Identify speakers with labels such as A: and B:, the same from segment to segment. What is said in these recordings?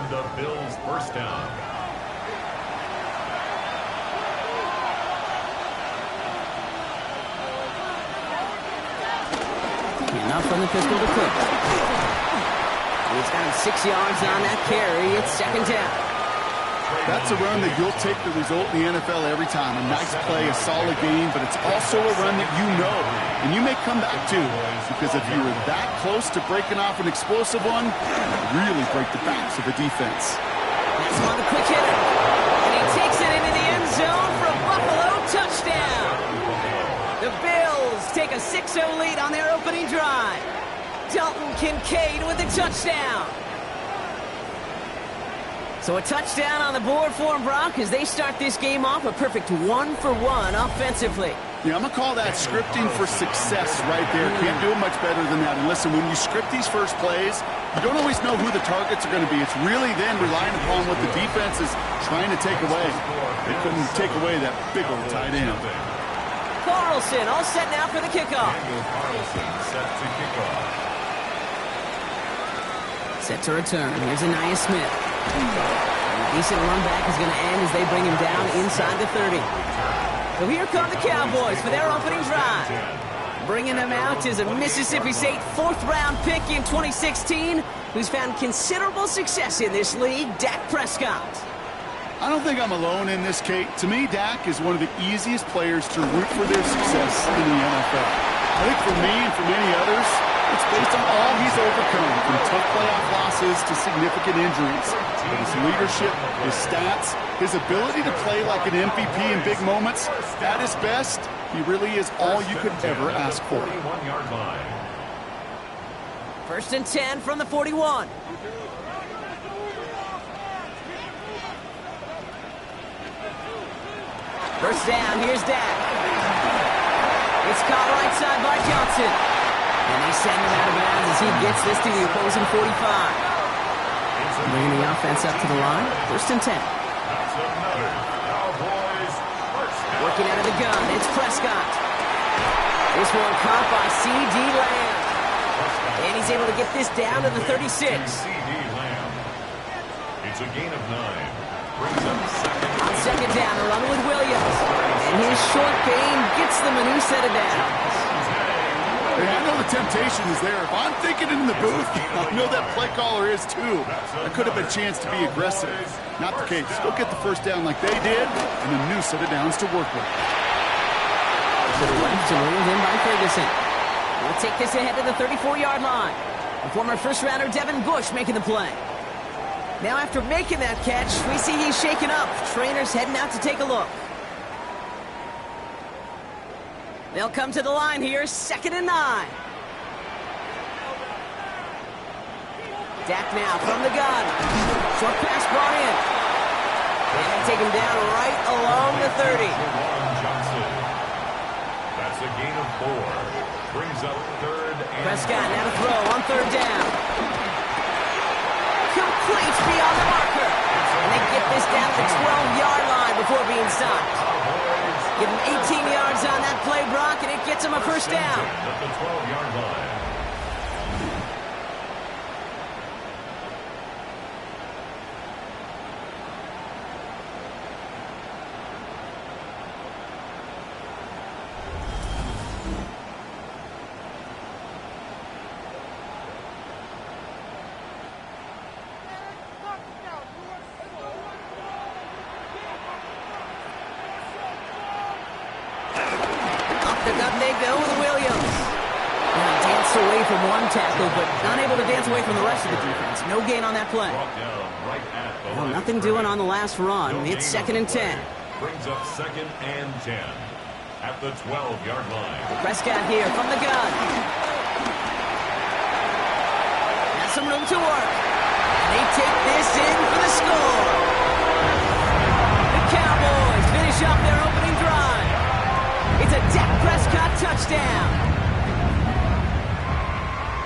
A: And the Bills first down.
B: Enough from the pistol to Cook. He's got him 6 yards on that carry. It's second down.
C: That's a run that you'll take the result in the NFL every time. A nice play, a solid game, but it's also a run that you know, and you may come back to, because if you were that close to breaking off an explosive one, it really break the backs of the defense.
B: That's on the quick hitter. And he takes it into the end zone for a Buffalo touchdown. The Bills take a 6-0 lead on their opening drive. Dalton Kincaid with the touchdown. So a touchdown on the board for him, Brock, as they start this game off a perfect 1-for-1 offensively.
C: Yeah, I'm going to call that scripting for success right there. Can't do it much better than that. And listen, when you script these first plays, you don't always know who the targets are going to be. It's really then relying upon what the defense is trying to take away. They couldn't take away that big old tight end.
B: Carlson all set now for the kickoff.
A: Carlson set to kickoff.
B: Set to return. Here's Anaya Smith. A decent run back is going to end as they bring him down inside the 30. So here come the Cowboys for their opening drive. Bringing them out is a Mississippi State 4th-round pick in 2016 who's found considerable success in this league, Dak Prescott.
C: I don't think I'm alone in this, Kate. To me, Dak is one of the easiest players to root for their success in the NFL. I think for me and for many others, it's based on all he's overcome, from tough playoff losses to significant injuries. But his leadership, his stats, his ability to play like an MVP in big moments, at his best, he really is all you could ever ask for.
A: 41-yard line.
B: 1st and 10 from the 41. First down, here's Dak. It's caught right side by Johnson. And they send him out of bounds as he gets this to the opposing 45. Bringing the offense up to the line. 1st and 10. Working out of the gun, it's Prescott. This one caught by C.D. Lamb. And he's able to get this down to the 36.
A: C.D. Lamb. It's a gain of 9. Brings up second.
B: On second down, a run with Williams. And his short game gets them a new set of downs.
C: Hey, I know the temptation is there. If I'm thinking it in the booth, I know that play caller is too. That could have been a chance to be aggressive. Not the case. Go get the first down like they did, and a new set of downs to work with.
B: To the left and ruled in by Ferguson. We'll take this ahead to the 34-yard line. The former first-rounder Devin Bush making the play. Now after making that catch, we see he's shaken up. Trainers heading out to take a look. They'll come to the line here, 2nd and 9. Dak now from the gun. Short pass brought in. And they take him down right along the 30.
A: Johnson. That's a gain of 4. Brings up 3rd and...
B: Prescott now to throw on 3rd down. Complete beyond the marker. And they get this down to the 12-yard line before being stopped. Give him 18 yards on that play, Brock, and it gets him a first down.
A: At the 12-yard line.
B: They go with Williams. Danced away from one tackle, but unable to dance away from the rest of the defense. No gain on that play. Well, nothing doing on the last run. It's 2nd and 10.
A: Brings up 2nd and 10 at the 12-yard line.
B: Prescott here from the gun. Has some room to work. And they take this in for the score. The Cowboys finish up their opening drive. It's a Dak Prescott touchdown.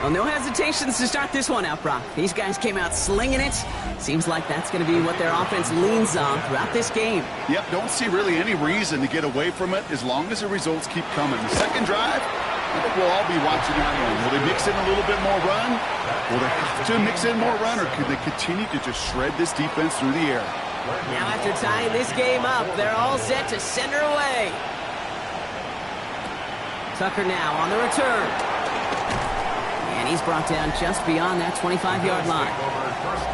B: Well, no hesitations to start this one out, Brock. These guys came out slinging it. Seems like that's going to be what their offense leans on throughout this game.
C: Yep, don't see really any reason to get away from it as long as the results keep coming. The second drive, I think we'll all be watching that one. Will they mix in a little bit more run? Will they have to mix in more run, or could they continue to just shred this defense through the air?
B: Now after tying this game up, they're all set to send her away. Tucker now on the return. And he's brought down just beyond that 25-yard line.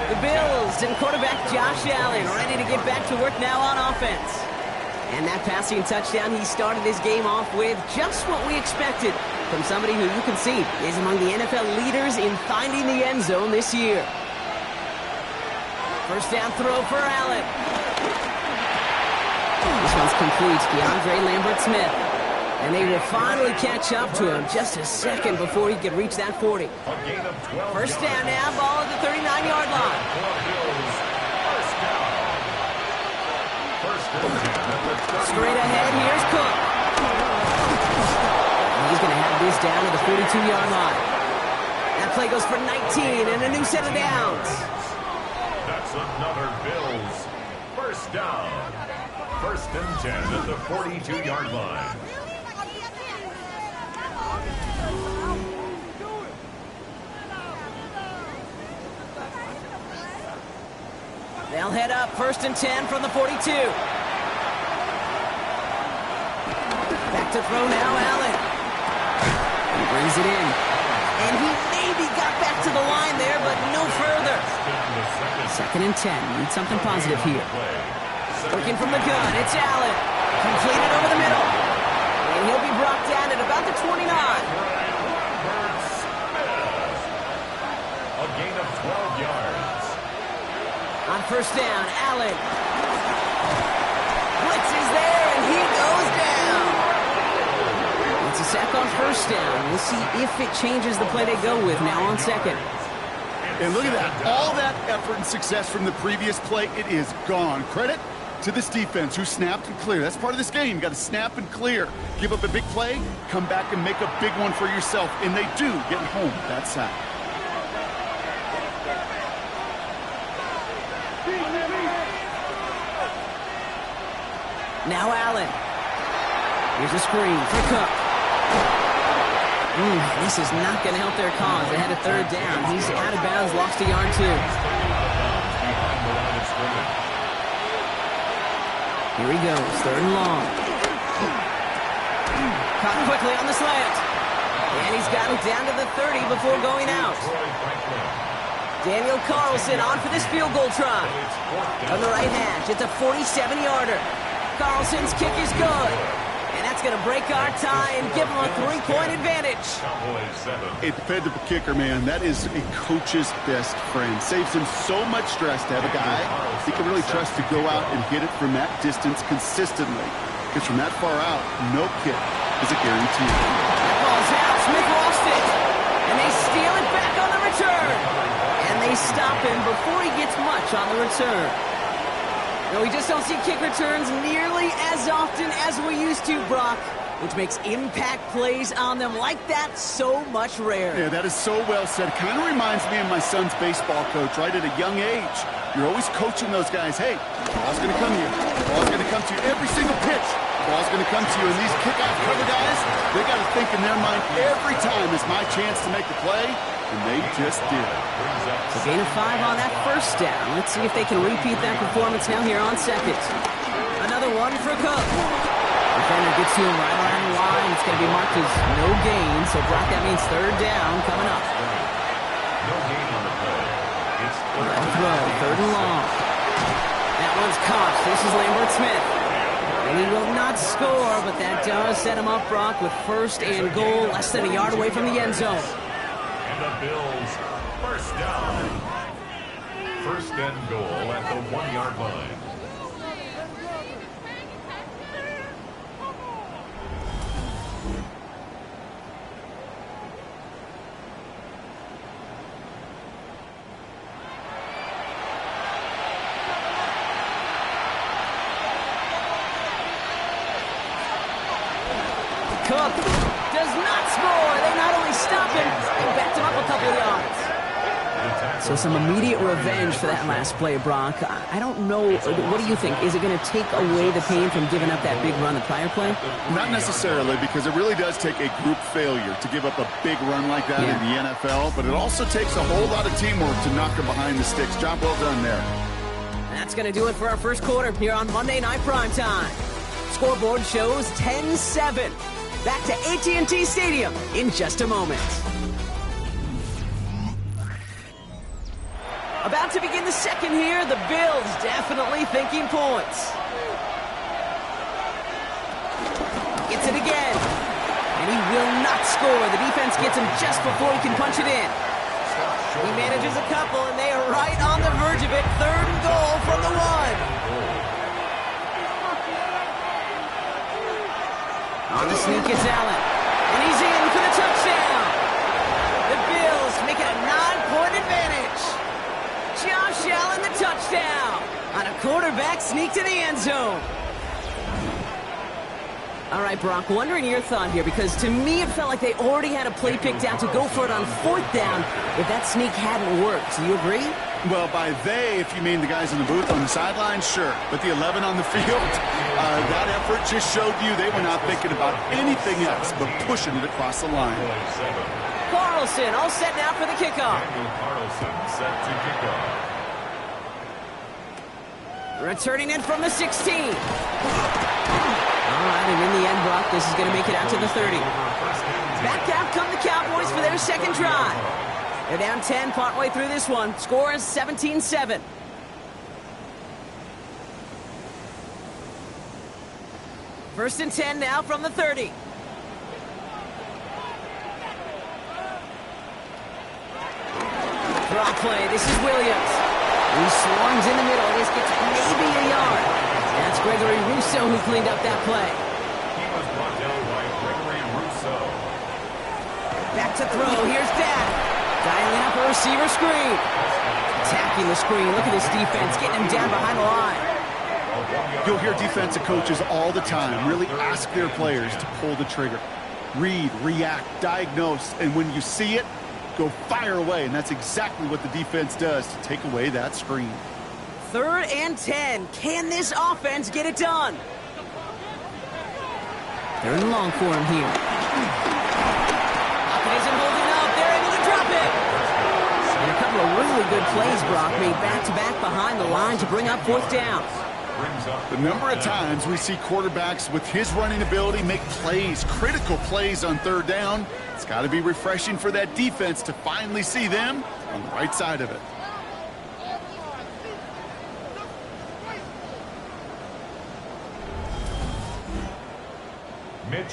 B: The Bills and quarterback Josh Allen ready to get back to work now on offense. And that passing touchdown he started this game off with, just what we expected from somebody who you can see is among the NFL leaders in finding the end zone this year. First down throw for Allen. This one's complete. DeAndre Lambert-Smith. And they will finally catch up to him just a second before he could reach that 40. First down now, ball at the 39-yard line. Straight ahead, here's Cook. And he's going to have this down to the 42-yard line. That play goes for 19 and a new set of downs.
A: That's another Bills first down. First and 10 at the 42-yard line.
B: They'll head up first and 10 from the 42. Back to throw now, Allen. He brings it in. And he maybe got back to the line there, but no further. Second and 10. Need something positive here. Working from the gun. It's Allen. Completed over the middle. And he'll be brought down at about the 29.
A: A gain of 12 yards.
B: On first down, Allen. Blitz is there, and he goes down. It's a sack on first down. We'll see if it changes the play they go with now on second.
C: And look at that. All that effort and success from the previous play, it is gone. Credit to this defense who snapped and cleared. That's part of this game. You got to snap and clear. Give up a big play, come back and make a big one for yourself. And they do, getting home that sack.
B: Now Allen. Here's a screen for Cook. This is not going to help their cause. They had a third down. He's out of bounds, lost a yard too. Here he goes, third and long. Caught quickly on the slant. And he's got it down to the 30 before going out. Daniel Carlson on for this field goal try. On the right hash, it's a 47-yarder. Carlson's kick is good. And that's going to break our tie and give him a 3-point advantage.
C: A dependable kicker, man. That is a coach's best friend. Saves him so much stress to have a guy he can really trust to go out and hit it from that distance consistently. Because from that far out, no kick is a guarantee.
B: That ball's out. Smith lost it. And they steal it back on the return. And they stop him before he gets much on the return. No, we just don't see kick returns nearly as often as we used to, Brock, which makes impact plays on them like that so much rarer.
C: Yeah, that is so well said. Kind of reminds me of my son's baseball coach, right? At a young age, you're always coaching those guys. Hey, the ball's going to come to you. The ball's going to come to you every single pitch. The ball's going to come to you. And these kickoff cover guys, they got to think in their mind every time is my chance to make the play. And they just did.
B: So gain of 5 on that first down. Let's see if they can repeat that performance now here on second. Another one for Cook. Defender gets to him right around the line. It's going to be marked as no gain. So, Brock, that means third down coming up.
A: No gain on the play. It's
B: Throw, third and long. That one's caught. This is Lambert-Smith. And he will not score, but that does set him up, Brock, with first and goal, less than a yard away from the end zone.
A: And the Bills first down. First and goal at the 1-yard line.
B: Cook does not score. They not only stop him, they backed him up a couple of yards. So some immediate revenge for that last play, Brock. I don't know. What do you think? Is it going to take away the pain from giving up that big run the prior play?
C: Not necessarily, because it really does take a group failure to give up a big run like that in the NFL, but it also takes a whole lot of teamwork to knock them behind the sticks. Job well done there.
B: That's going to do it for our first quarter here on Monday Night Primetime. Scoreboard shows 10-7. Back to AT&T Stadium in just a moment. About to begin the second here, the Bills definitely thinking points. Gets it again. And he will not score. The defense gets him just before he can punch it in. He manages a couple, and they are right on the verge of it. 3rd and goal from the 1. On the sneak is Allen. And he's in for the touchdown. The Bills make it a 9-point advantage. Josh Allen, the touchdown. On a quarterback sneak to the end zone. All right, Brock, wondering your thought here, because to me it felt like they already had a play picked out to go for it on 4th down if that sneak hadn't worked. Do you agree?
C: Well, by they, if you mean the guys in the booth on the sideline, sure. But the 11 on the field, that effort just showed you they were not thinking about anything else but pushing it across the line.
B: Carlson all set now for the kickoff.
A: Carlson set to kick off.
B: Returning it from the 16. All right, and in the end, Brock, this is going to make it out to the 30. Back out come the Cowboys for their second drive. They're down 10 partway through this one. Score is 17-7. First and 10 now from the 30. Drop play. This is Williams. He swarms in the middle. This gets maybe a yard. That's Gregory Rousseau who cleaned up that play.
A: He was brought down by Gregory Rousseau.
B: Back to throw. Here's Dak. Dialing up a receiver screen. Attacking the screen. Look at this defense. Getting him down behind the line.
C: You'll hear defensive coaches all the time really ask their players to pull the trigger. Read, react, diagnose, and when you see it, go fire away. And that's exactly what the defense does to take away that screen.
B: 3rd and 10. Can this offense get it done? 3rd and long for him here. Pocket isn't holding up. They're able to drop it. And a couple of really good plays, Brock, made back-to-back behind the line to bring up 4th down.
C: The number of times we see quarterbacks with his running ability make plays, critical plays on 3rd down, it's got to be refreshing for that defense to finally see them on the right side of it.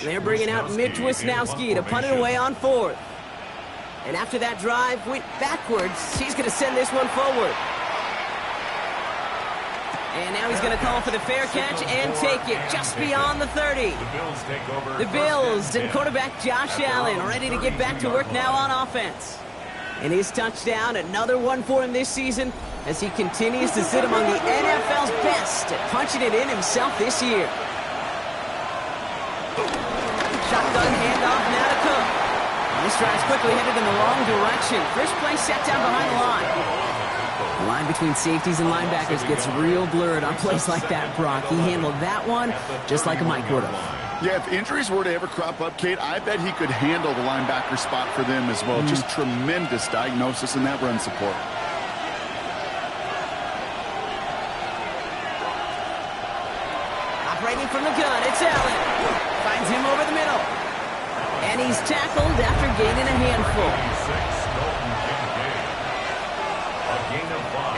B: They're bringing out Mitch Wisnowski to punt it away on 4th. And after that drive went backwards, he's going to send this one forward. And now he's going to call for the fair catch and take it just beyond the 30. The Bills and quarterback Josh Allen ready to get back to work now on offense. And his touchdown, another one for him this season as he continues to sit among the NFL's best at punching it in himself this year. Shotgun handoff now to Cook. And this drive's quickly headed in the wrong direction. First play set down behind the line. The line between safeties and linebackers gets real blurred on plays like that, Brock. He handled that one just like a Mike would have.
C: Yeah, if injuries were to ever crop up, Kate, I bet he could handle the linebacker spot for them as well. Just tremendous diagnosis in that run support.
B: Operating from the gun, it's Allen. Finds him over the middle. And he's tackled after gaining a handful.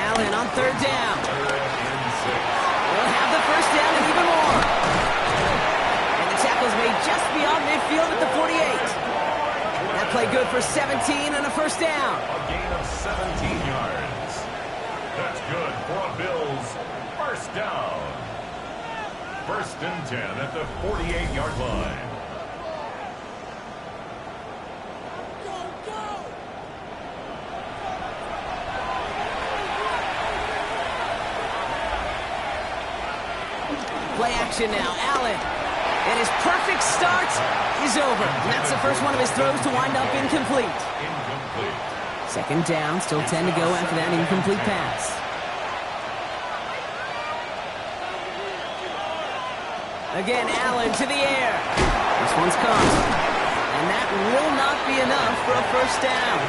B: Allen on 3rd down. We'll have the first down and even more. And the tackle's made just beyond midfield at the 48. That play good for 17 and a first down.
A: A gain of 17 yards. That's good for a Bills first down. 1st and 10 at the 48-yard line.
B: Play action now, Allen. And his perfect start is over. And that's the first one of his throws to wind up incomplete. Second down, still 10 to go after that incomplete pass. Again, Allen to the air. This one's caught. And that will not be enough for a first down.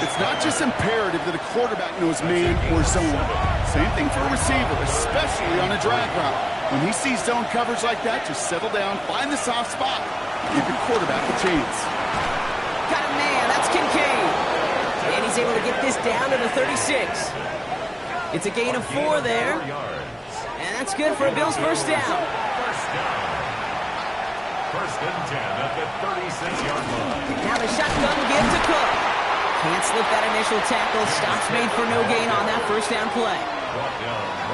C: It's not just imperative that a quarterback knows man or zone. Same thing for a receiver, especially on a drag route. When he sees zone coverage like that, just settle down, find the soft spot, give your quarterback a chance.
B: Got a man, that's Kincaid. And he's able to get this down to the 36. It's a gain of 4 there. And that's good for a Bills first down.
A: First and 10 at the 36-yard line.
B: Now the shotgun give to Cook. Can't slip that initial tackle. Stops made for no gain on that first down play.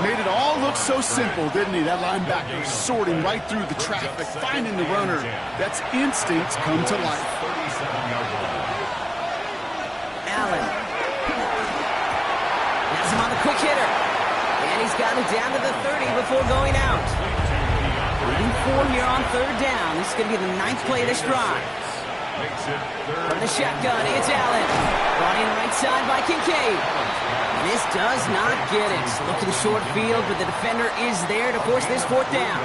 C: Made it all look so simple, didn't he? That linebacker sorting right through the traffic, finding the runner. That's instincts come to life.
B: Allen. Has him on the quick hitter. And he's got it down to the 30 before going out. Leading 4 here on third down. This is going to be the 9th play of this drive. From the shotgun, it's Allen. Brought in right side by Kincaid. And this does not get it. Looking short field, but the defender is there to force this fourth down.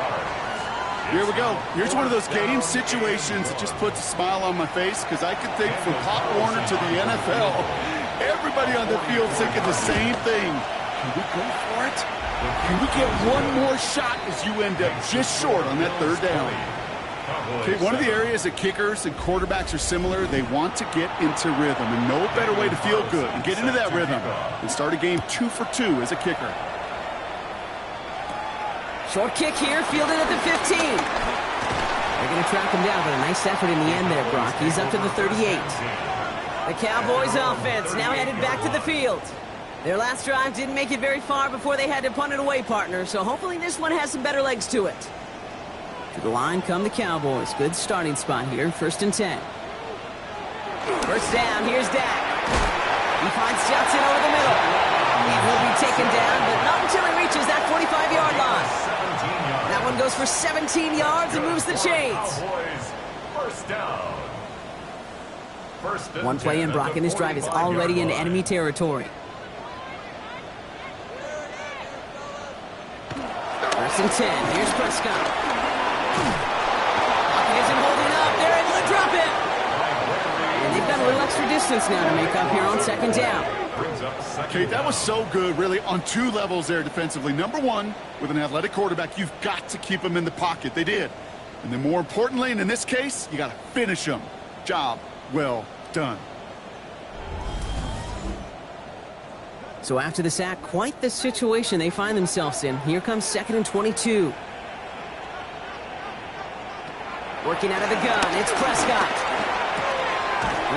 C: Here we go. Here's one of those game situations that just puts a smile on my face, because I could think from Pop Warner to the NFL, everybody on the field thinking the same thing. Can we go for it? Can we get one more shot as you end up just short on that third down? Okay, one of the areas that kickers and quarterbacks are similar, they want to get into rhythm, and no better way to feel good and get into that rhythm and start a game 2 for 2 as a kicker.
B: Short kick here, fielded at the 15. They're going to track him down, but a nice effort in the end there, Brock. He's up to the 38. The Cowboys offense now headed back to the field. Their last drive didn't make it very far before they had to punt it away, partner, so hopefully this one has some better legs to it. To the line come the Cowboys. Good starting spot here, first and 10. First down, here's Dak. He finds Johnson over the middle. And he'll be taken down, but not until he reaches that 45-yard line. That one goes for 17 yards and moves the chains.
A: First down.
B: One play in, Brock, and this drive is already in enemy territory. First and 10, here's Prescott. Isn't holding up. They're able to drop it. And they've got a little extra distance now to make up here on second down.
C: Okay, that was so good, really, on 2 levels there defensively. Number 1, with an athletic quarterback, you've got to keep him in the pocket. They did. And then more importantly, and in this case, you got to finish him. Job well done.
B: So after the sack, quite the situation they find themselves in. Here comes second and 22. Working out of the gun, it's Prescott.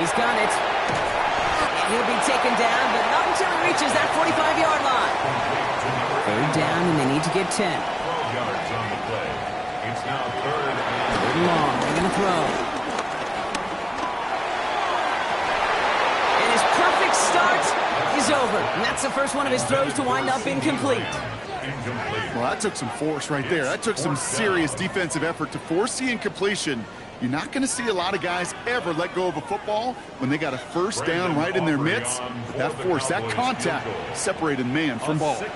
B: He's got it. And he'll be taken down, but not until he reaches that 45-yard line. Third down, and they need to get 10. 12
A: yards on the play. It's now third and
B: long. They're going to throw. And his perfect start is over. And that's the first one of his throws to wind up incomplete.
C: Well, that took some force right there. That took some serious defensive effort to force the incompletion. You're not going to see a lot of guys ever let go of a football when they got a first down right in their midst. But that force, that contact, separated man from ball.
B: And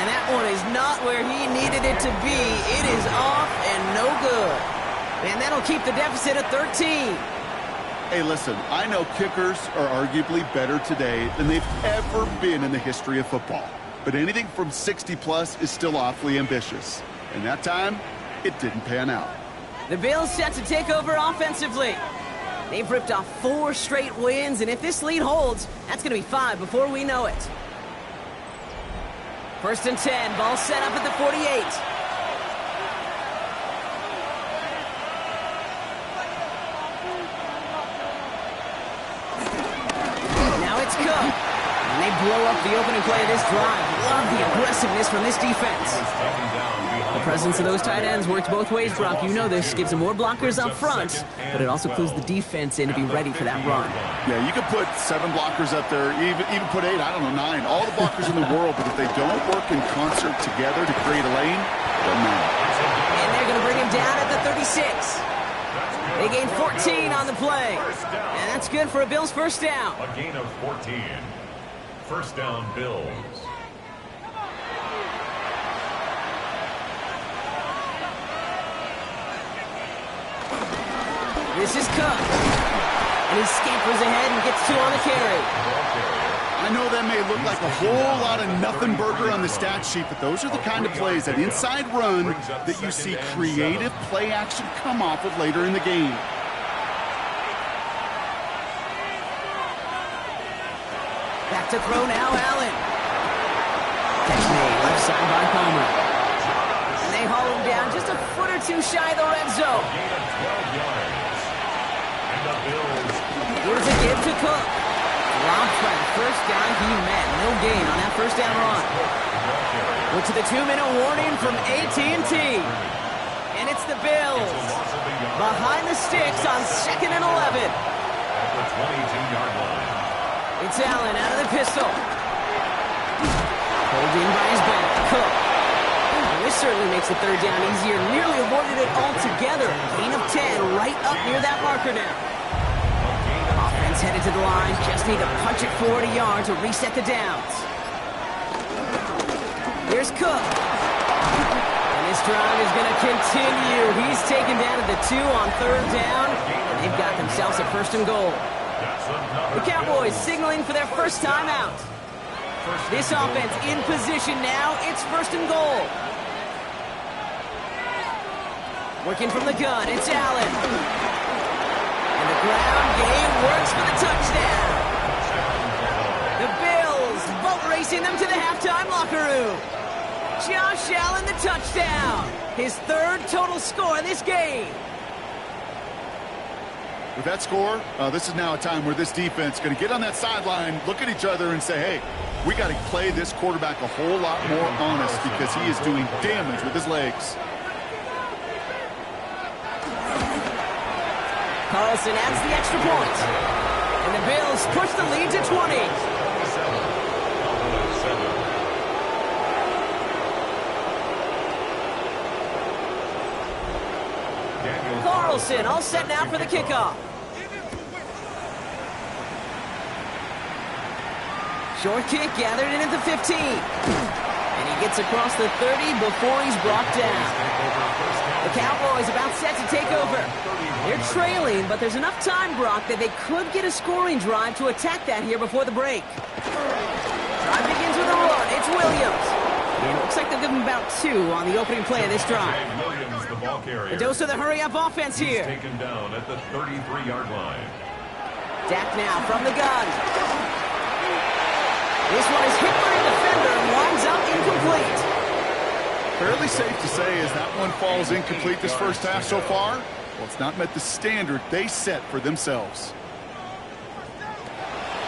B: that one is not where he needed it to be. It is off and no good. And that'll keep the deficit at 13.
C: Hey, listen, I know kickers are arguably better today than they've ever been in the history of football. But anything from 60-plus is still awfully ambitious. And that time, it didn't pan out.
B: The Bills set to take over offensively. They've ripped off 4 straight wins, and if this lead holds, that's going to be 5 before we know it. First and 10, ball set up at the 48. Now it's Cook. And they blow up the opening play of this drive. Love the aggressiveness from this defense. The presence of those tight ends works both ways, Brock. You know this. Gives them more blockers up front, but it also clues the defense in to be ready for that run.
C: Yeah, you could put 7 blockers up there, even put 8, I don't know, 9. All the blockers in the world, but if they don't work in concert together to create a lane, doesn't matter.
B: And they're going to bring him down at the 36. They gain 14 on the play. And that's good for a Bills first down.
A: A gain of 14. First down, Bills.
B: This is Cook. And he scampers ahead and gets 2 on the carry.
C: I know that may look like a whole lot of nothing burger on the stat sheet, but those are the kind of plays, that inside run, that you see creative play action come off of later in the game.
B: Back to throw now, Allen. Catch made, left side by Palmer. And they haul him down just a foot or two shy of the red zone.
A: Gain of 12 yards. And the Bills.
B: Here's a give to Cook. Rob Trent, first down he met. No gain on that first down run. Go to the 2-minute warning from AT&T. And it's the Bills behind the sticks on 2nd and 11.
A: At the 22-yard line.
B: It's Allen out of the pistol. Holding by his back. Cook. And this certainly makes the third down easier. Nearly avoided it altogether. Gain of 10 right up near that marker now. Offense headed to the line. Just need to punch it 40 yards to reset the downs. Here's Cook. And this drive is going to continue. He's taken down at the 2 on third down. And they've got themselves a first and goal. The Cowboys signaling for their first time out. This offense in position now. It's first and goal. Working from the gun. It's Allen. And the ground game works for the touchdown. The Bills boat racing them to the halftime locker room. Josh Allen, the touchdown. His 3rd total score in this game.
C: With that score, this is now a time where this defense is going to get on that sideline, look at each other and say, hey, we got to play this quarterback a whole lot more honest because he is doing damage with his legs.
B: Carlson adds the extra point. And the Bills push the lead to 20. Carlson all set now for the kickoff. Short kick gathered in at the 15. And he gets across the 30 before he's brought down. The Cowboys about set to take over. They're trailing, but there's enough time, Brock, that they could get a scoring drive to attack that here before the break. Drive begins with a run. It's Williams. And it looks like they'll give him about 2 on the opening play of this drive.
A: Williams, the ball carrier.
B: A dose of the hurry-up offense here.
A: He's taken down at the 33-yard line.
B: Dak now from the gun. This one is hit by a defender and winds up incomplete.
C: Fairly safe to say as that one falls incomplete this first half so far. Well, it's not met the standard they set for themselves.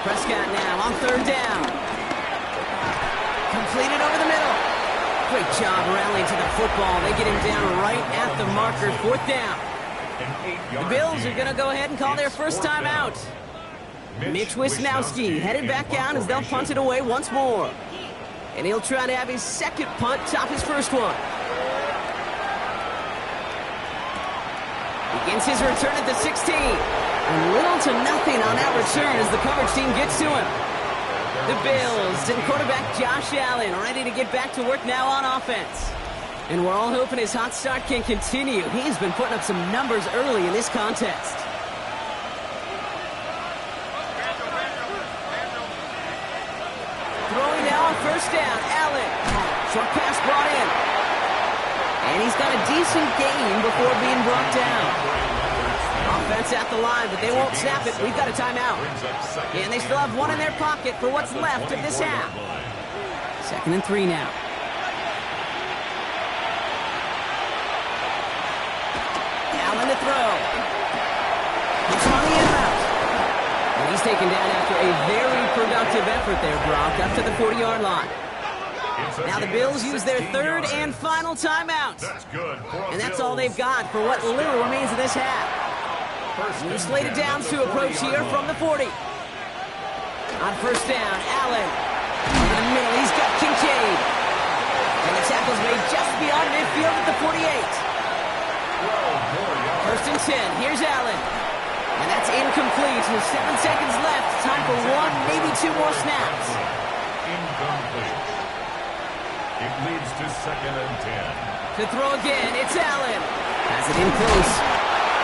B: Prescott now on third down. Completed over the middle. Great job rallying to the football. They get him down right at the marker, 4th down. The Bills are going to go ahead and call their first time out. Mitch Wisnowski headed back out as they'll punt it away once more. And he'll try to have his 2nd punt top his first one. Begins his return at the 16. And little to nothing on that return as the coverage team gets to him. The Bills and quarterback Josh Allen ready to get back to work now on offense. And we're all hoping his hot start can continue. He's been putting up some numbers early in this contest. Throwing now on first down, Allen. Short pass brought in. And he's got a decent gain before being brought down. Offense at the line, but they won't snap it. We've got a timeout. And they still have 1 in their pocket for what's left of this half. 2nd and 3 now. Allen to throw. He's on the inbound. And he's taken down after a very productive effort there, Brock, up to the 40-yard line. Now the Bills use their 3rd and final timeout. And that's all they've got for what little remains of this half. New slated downs to approach here from the 40. On first down, Allen. In the middle, he's got Kincaid. And the tackle's made just beyond midfield at the 48. First and 10, here's Allen. incomplete. With 7 seconds left. Time for one, maybe two more snaps.
A: Incomplete. It leads to 2nd and 10.
B: To throw again, it's Allen. Has it in close.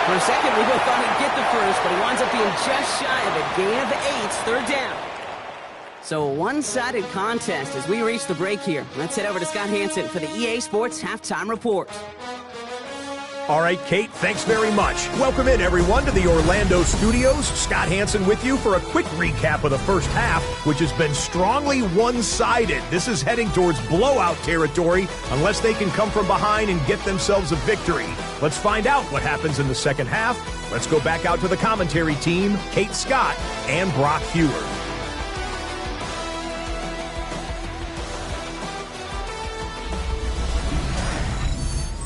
B: For a second, we both thought he'd get the first, but he winds up being just shy of a gain of 8, 3rd down. So a one-sided contest as we reach the break here. Let's head over to Scott Hansen for the EA Sports Halftime Report.
D: All right, Kate, thanks very much. Welcome in, everyone, to the Orlando studios. Scott Hansen with you for a quick recap of the first half, which has been strongly one-sided. This is heading towards blowout territory unless they can come from behind and get themselves a victory. Let's find out what happens in the second half. Let's go back out to the commentary team, Kate Scott and Brock Hewer.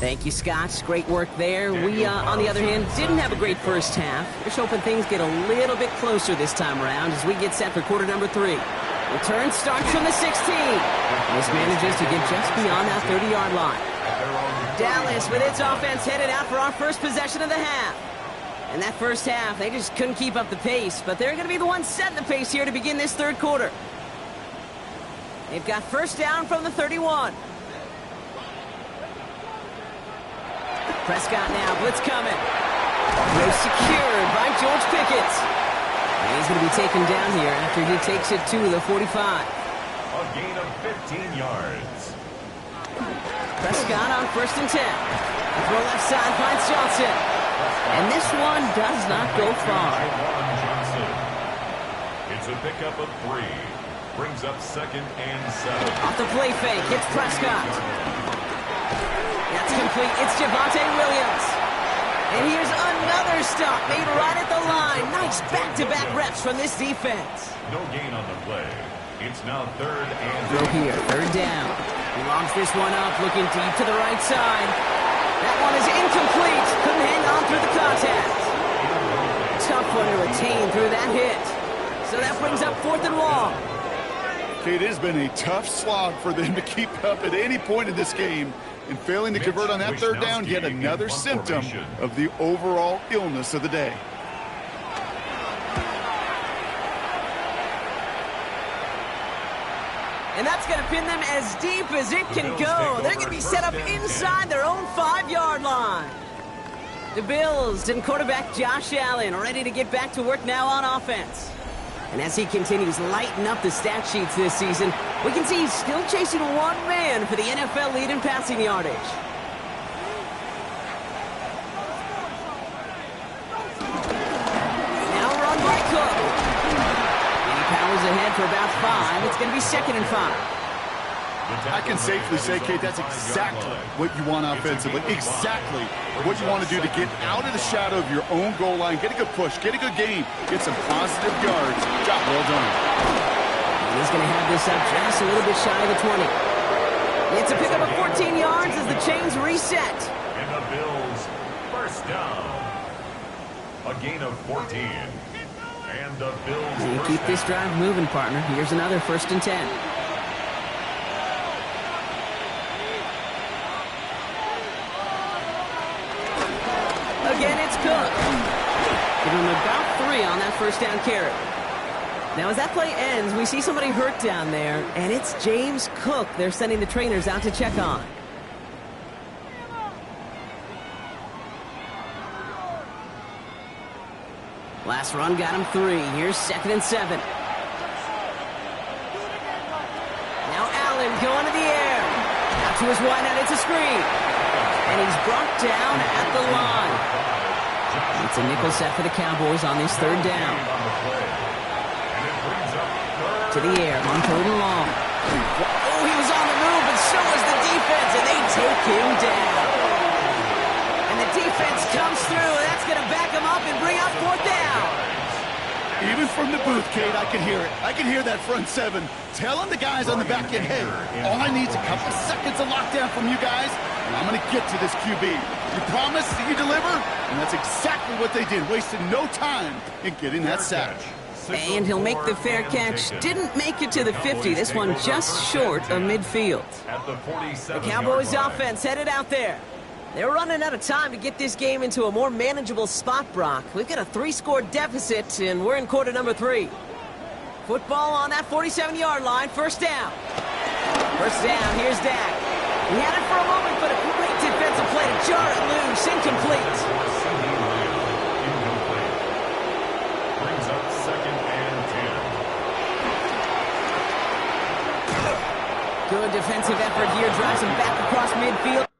B: Thank you, Scott. Great work there. We, on the other hand, didn't have a great first half. We're just hoping things get a little bit closer this time around as we get set for quarter number 3. Return starts from the 16. This manages to get just beyond that 30-yard line. Dallas with its offense headed out for our first possession of the half. In that first half, they just couldn't keep up the pace, but they're going to be the ones setting the pace here to begin this third quarter. They've got first down from the 31. Prescott now, blitz coming. Throw secured by George Pickens. And he's going to be taken down here after he takes it to the 45.
A: A gain of 15 yards.
B: Prescott on 1st and 10. A throw left side finds Johnson. And this one does not go far.
A: It's a pickup of 3. Brings up 2nd and 7.
B: Off the play fake, hits Prescott. That's complete. It's Javonte Williams. And here's another stop made right at the line. Nice back-to-back reps from this defense.
A: No gain on the play. It's now 3rd and
B: Throw here, 3rd down. He lobs this one up, looking deep to the right side. That one is incomplete. Couldn't hang on through the contact. Tough one to retain through that hit. So that brings up 4th and long.
C: Okay, it has been a tough slog for them to keep up at any point in this game. And failing to convert on that 3rd down, yet another symptom of the overall illness of the day.
B: And that's going to pin them as deep as it can go. They're going to be set up inside their own 5-yard line. The Bills and quarterback Josh Allen ready to get back to work now on offense. And as he continues lighting up the stat sheets this season, we can see he's still chasing one man for the NFL lead in passing yardage. Now run by Cook. And he powers ahead for about 5. It's going to be 2nd and 5.
C: I can safely say, Kate, that's exactly what you want offensively. Exactly what you want to do to get out of the shadow of your own goal line, get a good push, get a good gain, get some positive yards. Job well done.
B: And he's going to have this up just a little bit shy of the 20. It's a pickup of 14 yards as the chains reset.
A: And the Bills first down. A gain of 14. And the Bills
B: You keep this drive moving, partner. Here's another 1st and 10. Again, it's Cook. Give him about 3 on that 1st down carry. Now, as that play ends, we see somebody hurt down there, and it's James Cook they're sending the trainers out to check on. Last run got him 3. Here's 2nd and 7. Now Allen going to the air. Out to his wideout, it's a screen. And he's brought down at the line. It's a nickel set for the Cowboys on this 3rd down. To the air on 3rd and long. Oh, he was on the move, but so was the defense, and they take him down. And the defense comes through, and that's going to back him up and bring up 4th down.
C: Even from the booth, Kate, I can hear it. I can hear that front 7 telling the guys on the back end, hey, all I need is a couple seconds of lockdown from you guys, and I'm going to get to this QB. You promise, you deliver, and that's exactly what they did, wasted no time in getting that sack.
B: And he'll make the fair catch. Didn't make it to the 50. This one just short of midfield. The Cowboys offense headed out there. They're running out of time to get this game into a more manageable spot, Brock. We've got a 3-score deficit, and we're in quarter number 3. Football on that 47-yard line, first down. First down, here's Dak. He had it for a moment, but a great defensive play to jar it loose, incomplete.
A: Brings up 2nd and 10.
B: Good defensive effort here, drives him back across midfield.